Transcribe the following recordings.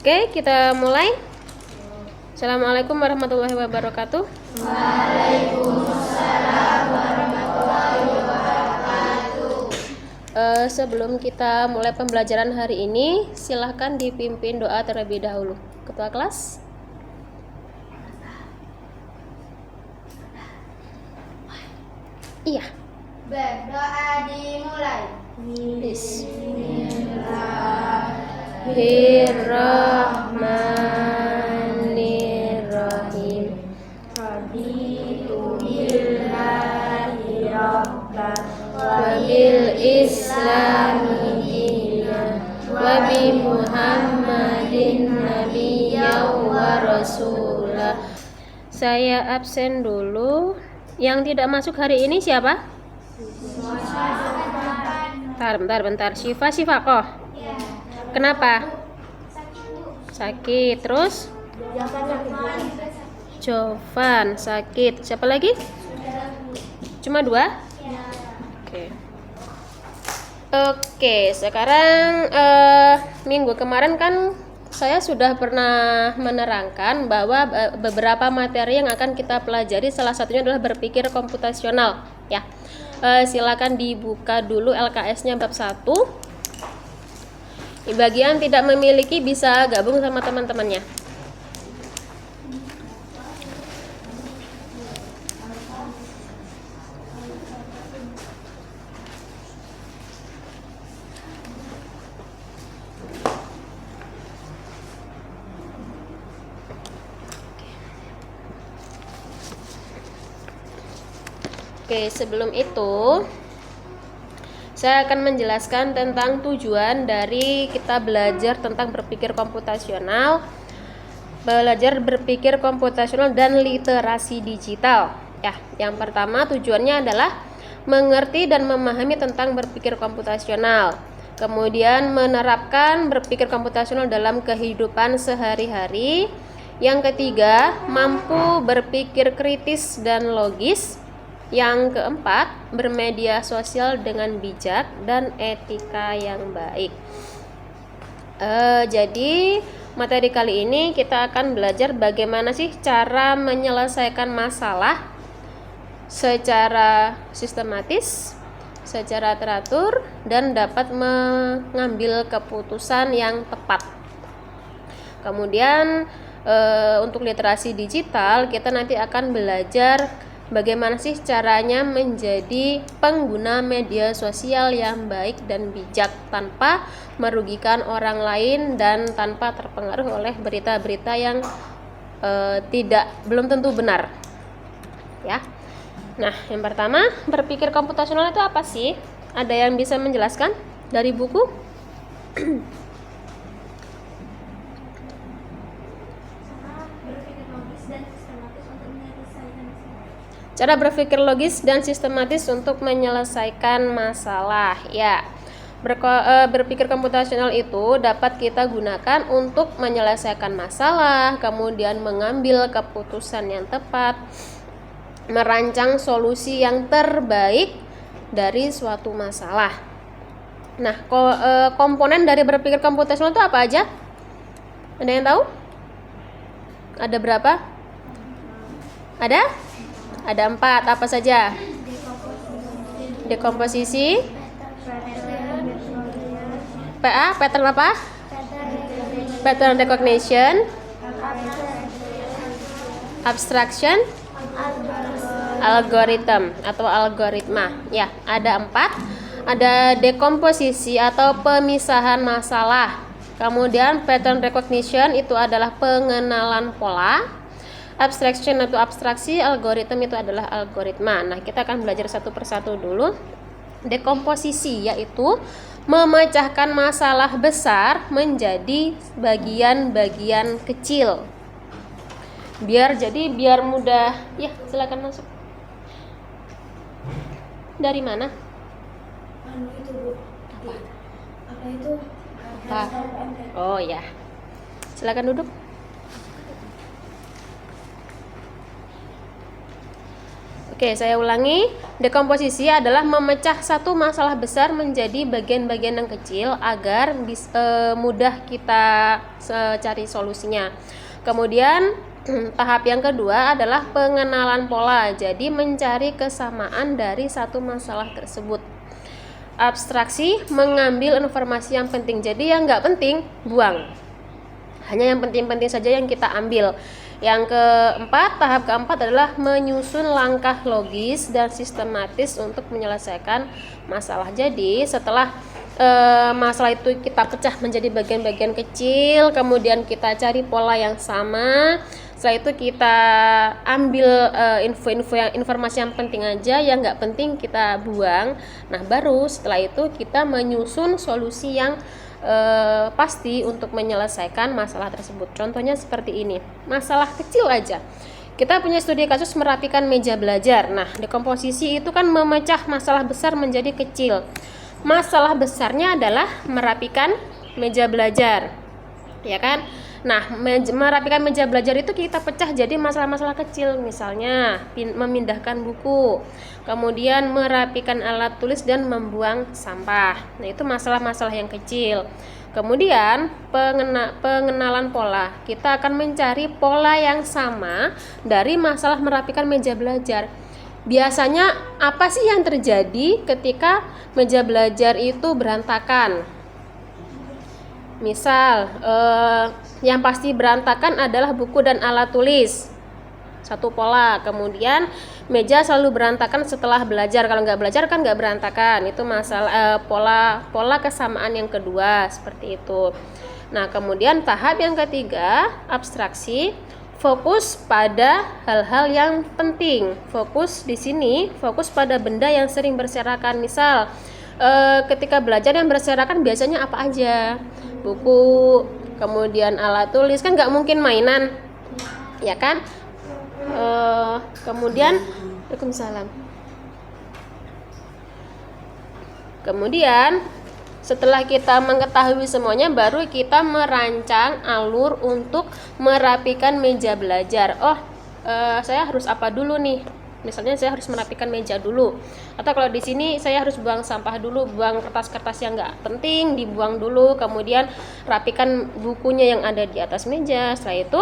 Oke, kita mulai. Assalamualaikum warahmatullahi wabarakatuh. Waalaikumsalam warahmatullahi wabarakatuh. Sebelum kita mulai pembelajaran hari ini, silahkan dipimpin doa terlebih dahulu. Ketua kelas. Iya. Berdoa dimulai. Bismillahirrahmanirrahim. Raditu billahi rabban Wa bil islami dinan wa bi Muhammadin nabiyyan wa rasulah. Saya absen dulu. Yang tidak masuk hari ini siapa? Bentar. Syifa kok. Kenapa? Sakit. Terus? Jovan sakit. Siapa lagi? Cuma 2? Oke, sekarang minggu kemarin kan saya sudah pernah menerangkan bahwa beberapa materi yang akan kita pelajari salah satunya adalah berpikir komputasional ya. Silakan dibuka dulu LKS-nya bab 1. Bagi yang tidak memiliki bisa gabung sama teman-temannya. Oke, sebelum itu saya akan menjelaskan tentang tujuan dari kita belajar tentang berpikir komputasional, dan literasi digital. Ya, yang pertama tujuannya adalah mengerti dan memahami tentang berpikir komputasional. Kemudian menerapkan berpikir komputasional dalam kehidupan sehari-hari. Yang ketiga, mampu berpikir kritis dan logis. Yang keempat, bermedia sosial dengan bijak dan etika yang baik. Jadi materi kali ini kita akan belajar bagaimana sih cara menyelesaikan masalah secara sistematis, secara teratur, dan dapat mengambil keputusan yang tepat. Kemudian untuk literasi digital kita nanti akan belajar bagaimana sih caranya menjadi pengguna media sosial yang baik dan bijak tanpa merugikan orang lain dan tanpa terpengaruh oleh berita-berita yang belum tentu benar. Ya. Nah, yang pertama, berpikir komputasional itu apa sih? Ada yang bisa menjelaskan dari buku? Cara berpikir logis dan sistematis untuk menyelesaikan masalah. Ya, berpikir komputasional itu dapat kita gunakan untuk menyelesaikan masalah, kemudian mengambil keputusan yang tepat, merancang solusi yang terbaik dari suatu masalah. Nah, komponen dari berpikir komputasional itu apa aja? Ada yang tahu? Ada berapa? Ada 4, apa saja? Dekomposisi, pattern apa? Pattern recognition, abstraction, algorithm atau algoritma. Ya, ada 4. Ada dekomposisi atau pemisahan masalah. Kemudian pattern recognition itu adalah pengenalan pola. Abstraction atau abstraksi, algoritma itu adalah algoritma. Nah, kita akan belajar satu persatu dulu. Dekomposisi yaitu memecahkan masalah besar menjadi bagian-bagian kecil. Biar mudah. Ya, silakan masuk. Dari mana? Apa itu? Oh ya. Silakan duduk. Oke, saya ulangi. Dekomposisi adalah memecah satu masalah besar menjadi bagian-bagian yang kecil agar mudah kita cari solusinya. Kemudian tahap yang kedua adalah pengenalan pola. Jadi mencari kesamaan dari satu masalah tersebut. Abstraksi, mengambil informasi yang penting. Jadi yang nggak penting buang. Hanya yang penting-penting saja yang kita ambil. Yang keempat, tahap keempat adalah menyusun langkah logis dan sistematis untuk menyelesaikan masalah. Jadi setelah masalah itu kita pecah menjadi bagian-bagian kecil, kemudian kita cari pola yang sama. Setelah itu kita ambil informasi yang penting aja, yang nggak penting kita buang. Nah, baru setelah itu kita menyusun solusi yang pasti untuk menyelesaikan masalah tersebut. Contohnya seperti ini, masalah kecil aja. Kita punya studi kasus merapikan meja belajar. Nah, dekomposisi itu kan memecah masalah besar menjadi kecil. Masalah besarnya adalah merapikan meja belajar, ya kan? Nah, merapikan meja belajar itu kita pecah jadi masalah-masalah kecil, misalnya memindahkan buku, kemudian merapikan alat tulis dan membuang sampah. Nah, itu masalah-masalah yang kecil. Kemudian pengenalan pola. Kita akan mencari pola yang sama dari masalah merapikan meja belajar. Biasanya apa sih yang terjadi ketika meja belajar itu berantakan? Misal, yang pasti berantakan adalah buku dan alat tulis. Satu pola. Kemudian meja selalu berantakan setelah belajar. Kalau nggak belajar kan nggak berantakan. Itu masalah pola kesamaan yang kedua, seperti itu. Nah, kemudian tahap yang ketiga, abstraksi. Fokus pada hal-hal yang penting. Fokus di sini, fokus pada benda yang sering berserakan. Misal, ketika belajar yang berserakan biasanya apa aja? Buku, kemudian alat tulis, kan nggak mungkin mainan, ya kan? Kemudian, Waalaikumsalam. Kemudian setelah kita mengetahui semuanya, baru kita merancang alur untuk merapikan meja belajar. Saya harus apa dulu nih? Misalnya saya harus merapikan meja dulu, atau kalau di sini saya harus buang sampah dulu, buang kertas-kertas yang nggak penting dibuang dulu, kemudian rapikan bukunya yang ada di atas meja. Setelah itu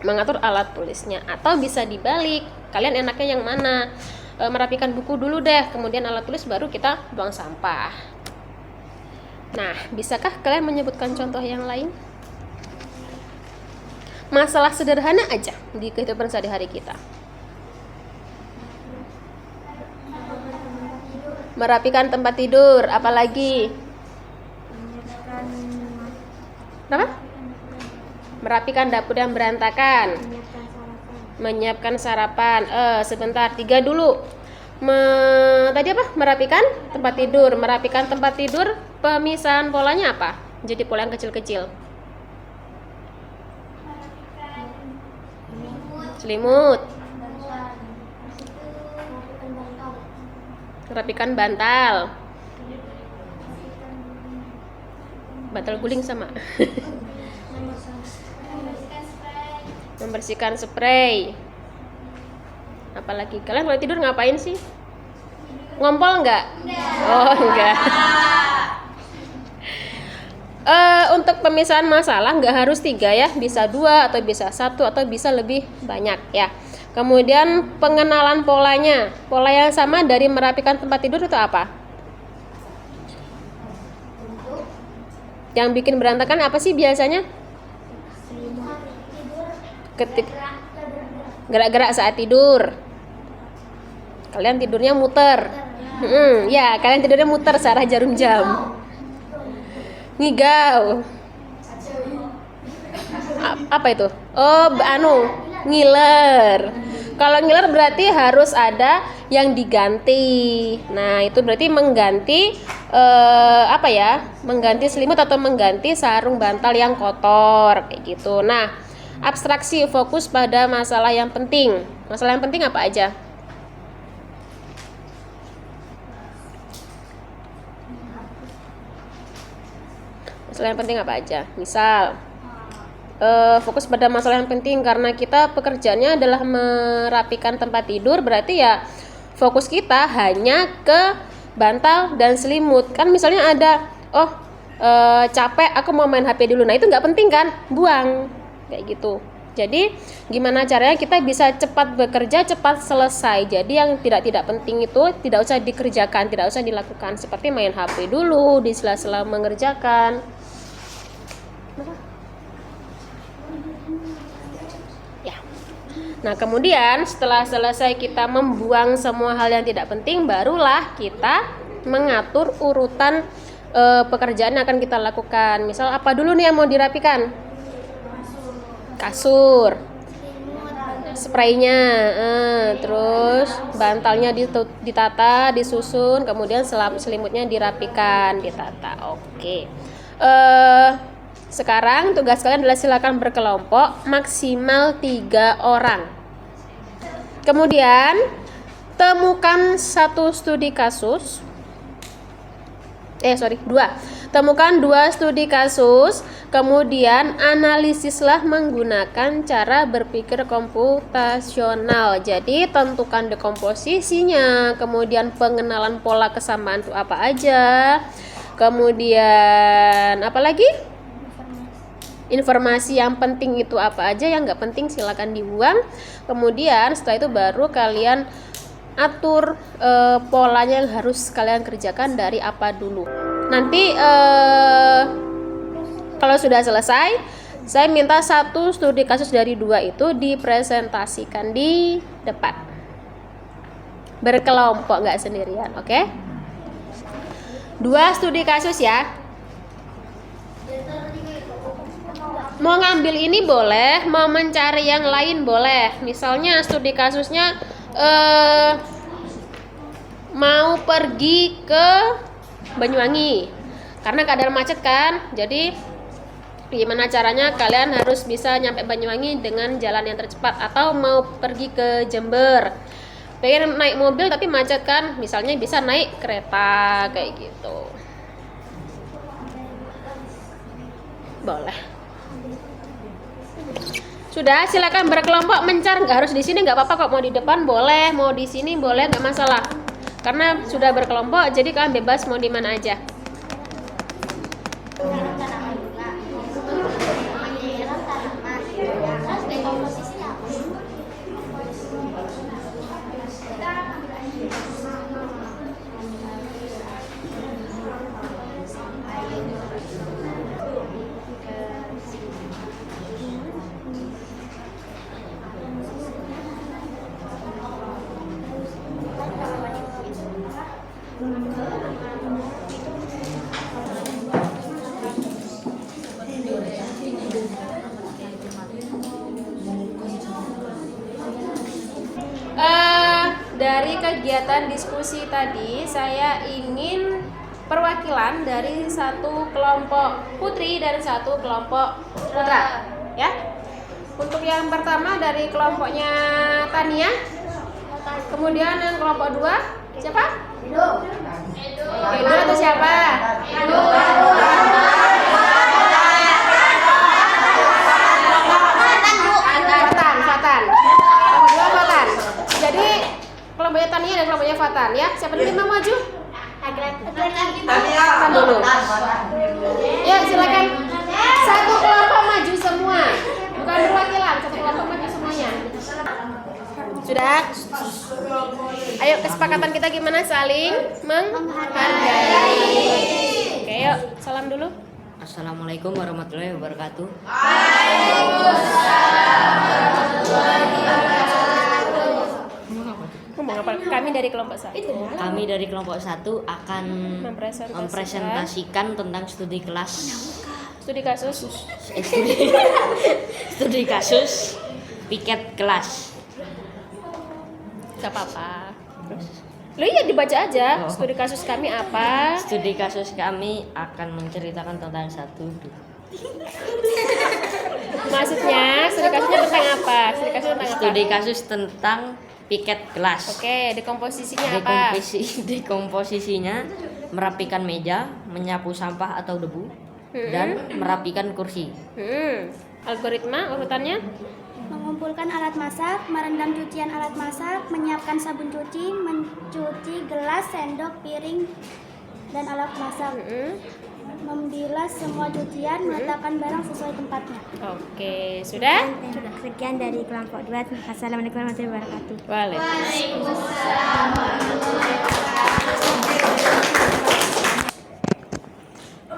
mengatur alat tulisnya, atau bisa dibalik, kalian enaknya yang mana? Merapikan buku dulu deh, kemudian alat tulis, baru kita buang sampah. Nah, bisakah kalian menyebutkan contoh yang lain? Masalah sederhana aja di kehidupan sehari-hari kita. Merapikan tempat tidur, apalagi? Apa? Merapikan dapur yang berantakan. Menyiapkan sarapan. Sebentar, 3 dulu. Tadi apa? Merapikan tempat tidur. Merapikan tempat tidur, pemisahan polanya apa? Jadi pola yang kecil-kecil. Selimut. Merapikan bantal. Bantal guling sama. Membersihkan spray. Apalagi? Kalian kalau tidur ngapain sih? Ngompol nggak? Oh, enggak. Untuk pemisahan masalah nggak harus 3 ya, bisa 2 atau bisa 1 atau bisa lebih banyak ya. Kemudian pengenalan polanya. Pola yang sama dari merapikan tempat tidur itu apa? Yang bikin berantakan apa sih biasanya? Gerak-gerak saat tidur. Kalian tidurnya muter. Ya, kalian tidurnya muter searah jarum jam. Ngigau. Apa itu? Ngiler. Kalau ngiler berarti harus ada yang diganti. Nah, itu berarti mengganti mengganti selimut atau mengganti sarung bantal yang kotor kayak gitu. Nah, abstraksi, fokus pada masalah yang penting. Masalah yang penting apa aja? Masalah yang penting apa aja? Misal fokus pada masalah yang penting, karena kita pekerjaannya adalah merapikan tempat tidur, berarti ya fokus kita hanya ke bantal dan selimut. Kan misalnya ada capek aku mau main HP dulu, nah itu nggak penting kan, buang kayak gitu. Jadi gimana caranya kita bisa cepat bekerja, cepat selesai. Jadi yang tidak penting itu tidak usah dikerjakan, tidak usah dilakukan, seperti main HP dulu di sela-sela mengerjakan. Ya. Nah, kemudian setelah selesai kita membuang semua hal yang tidak penting, barulah kita mengatur urutan pekerjaan yang akan kita lakukan. Misal apa dulu nih yang mau dirapikan? Kasur, spraynya, terus bantalnya ditata, disusun, kemudian selimutnya dirapikan, ditata. Oke. Sekarang tugas kalian adalah silakan berkelompok maksimal 3 orang. Kemudian temukan 2 studi kasus. Temukan 2 studi kasus, kemudian analisislah menggunakan cara berpikir komputasional. Jadi tentukan dekomposisinya, kemudian pengenalan pola kesamaan itu apa aja, kemudian apa lagi? Informasi yang penting itu apa aja, yang nggak penting silakan dibuang. Kemudian setelah itu baru kalian atur polanya yang harus kalian kerjakan dari apa dulu. Nanti kalau sudah selesai, saya minta 1 studi kasus dari 2 itu dipresentasikan di depan. Berkelompok, nggak sendirian, oke? 2 studi kasus ya. Mau ngambil ini boleh, mau mencari yang lain boleh. Misalnya studi kasusnya mau pergi ke Banyuwangi karena keadaan macet kan, jadi gimana caranya kalian harus bisa nyampe Banyuwangi dengan jalan yang tercepat. Atau mau pergi ke Jember, pengen naik mobil tapi macet kan, misalnya bisa naik kereta kayak gitu, boleh. Sudah, silakan berkelompok mencar, nggak harus di sini, nggak apa-apa kok, mau di depan boleh, mau di sini boleh, nggak masalah. Karena sudah berkelompok, jadi kalian bebas mau di mana aja. Dari kegiatan diskusi tadi, saya ingin perwakilan dari 1 kelompok putri dan 1 kelompok putra, ya. Untuk yang pertama dari kelompoknya Tania, kemudian yang kelompok 2 siapa? Edo atau siapa? Fatan. Kelompok 2 Fatan. Jadi kelompoknya Tania dan kelompoknya Fatan, ya. Siapa dulu yang mau maju? Fatan dulu. Ya, silakan. 1 kelompok maju semua. Bukan perwakilan, 1 kelompok maju semuanya. Sudah? Ayo, kesepakatan kita gimana? Saling menghargai. Oke, yuk, salam dulu. Assalamualaikum warahmatullahi wabarakatuh. Ngomong apa? Kami dari kelompok 1. Kami dari kelompok 1 akan mempresentasikan tentang studi kasus piket kelas. Gak apa-apa. Lo iya dibaca aja. Studi kasus kami apa? Studi kasus kami akan menceritakan tentang satu. Maksudnya studi kasusnya tentang apa? Studi kasus tentang piket kelas. Oke, dekomposisinya apa? Dekomposisinya merapikan meja, menyapu sampah atau debu, dan merapikan kursi. Algoritma urutannya? Mengumpulkan alat masak, merendam cucian alat masak, menyiapkan sabun cuci, mencuci gelas, sendok, piring, dan alat masak. Membilas semua cucian, meletakkan barang sesuai tempatnya. Oke, sudah? Sudah. Sekian dari kelompok 2. Assalamualaikum warahmatullahi wabarakatuh. Waalaikumsalam.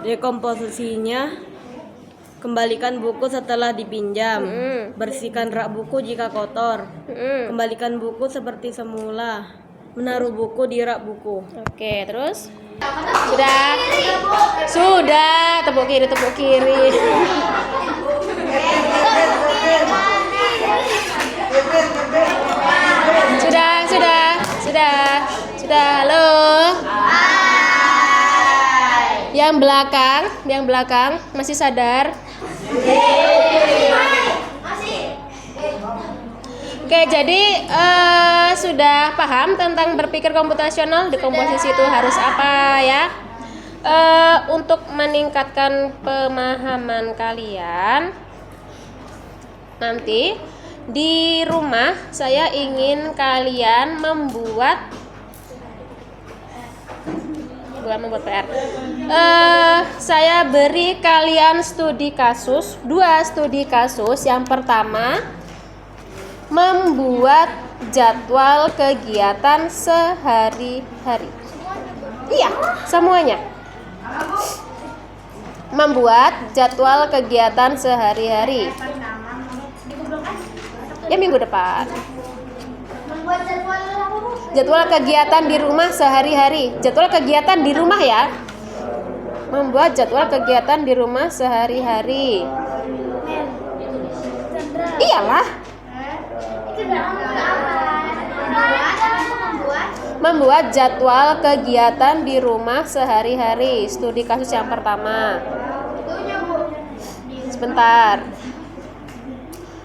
Dekomposisinya: kembalikan buku setelah dipinjam, bersihkan rak buku jika kotor, kembalikan buku seperti semula, menaruh buku di rak buku. Oke, terus? Sudah? Sudah, tepuk kiri, tepuk kiri. Sudah, halo. Yang belakang masih sadar? Oke, jadi sudah paham tentang berpikir komputasional, dekomposisi itu harus apa ya? Untuk meningkatkan pemahaman kalian, nanti di rumah saya ingin kalian membuat PR. Saya beri kalian studi kasus, 2 studi kasus. Yang pertama, membuat jadwal kegiatan sehari-hari. Iya, semuanya. Membuat jadwal kegiatan sehari-hari. Ya, minggu depan. Jadwal kegiatan di rumah sehari-hari. Jadwal kegiatan di rumah ya. Membuat jadwal kegiatan di rumah sehari-hari. Iyalah. Membuat jadwal kegiatan di rumah sehari-hari. Studi kasus yang pertama. Sebentar.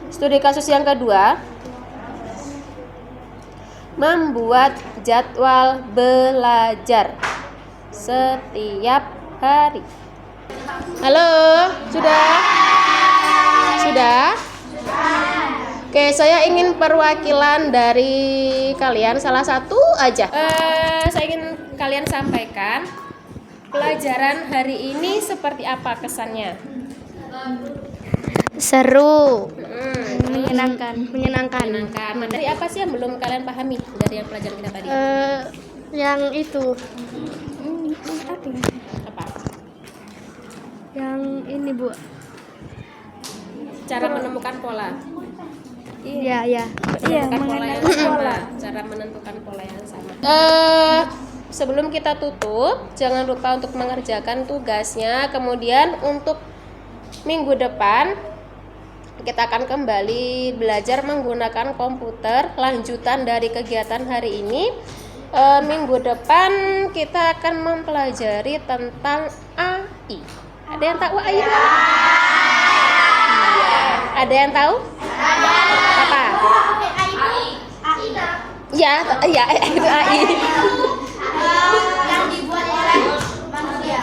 Studi kasus yang kedua, membuat jadwal belajar setiap hari. Halo, sudah? Sudah? Oke, saya ingin perwakilan dari kalian, salah satu aja. Saya ingin kalian sampaikan pelajaran hari ini seperti apa kesannya? Seru, Menyenangkan. Dari apa sih yang belum kalian pahami dari yang pelajaran kita tadi? yang itu, Apa? yang ini Bu. Cara menemukan pola. Iya. Menentukan pola yang sama. Cara menentukan pola yang sama. Sebelum kita tutup, jangan lupa untuk mengerjakan tugasnya. Kemudian untuk minggu depan kita akan kembali belajar menggunakan komputer. Lanjutan dari kegiatan hari ini, minggu depan kita akan mempelajari tentang AI. Ada yang tahu AI? Iya. Ada yang tahu? Apa? Ya, itu AI. Yang dibuat oleh manusia.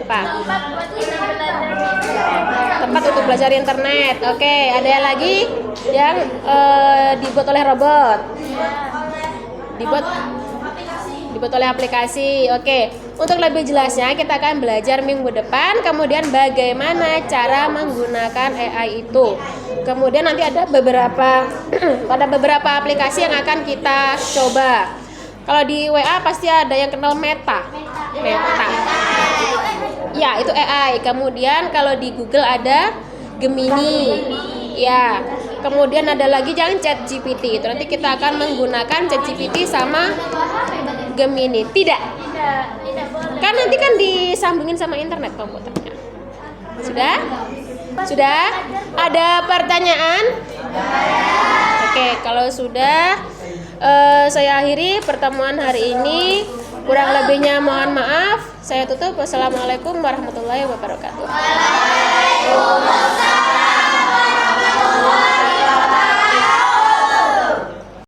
Apa? Tempat untuk belajar internet. Oke, ada yang lagi yang dibuat oleh robot. Dibuat oleh aplikasi. Oke, untuk lebih jelasnya kita akan belajar minggu depan. Kemudian bagaimana cara menggunakan AI itu. Kemudian nanti ada beberapa aplikasi yang akan kita coba. Kalau di WA pasti ada yang kenal Meta. Ya, itu AI. Kemudian kalau di Google ada Gemini. Ya. Kemudian ada lagi yang ChatGPT. Itu nanti kita akan menggunakan ChatGPT sama Gemini. Tidak boleh. Kan nanti kan disambungin sama internet komputernya. Sudah? Ada pertanyaan? Oke, kalau sudah saya akhiri pertemuan hari ini. Kurang lebihnya mohon maaf. Saya tutup. Wassalamualaikum warahmatullahi wabarakatuh.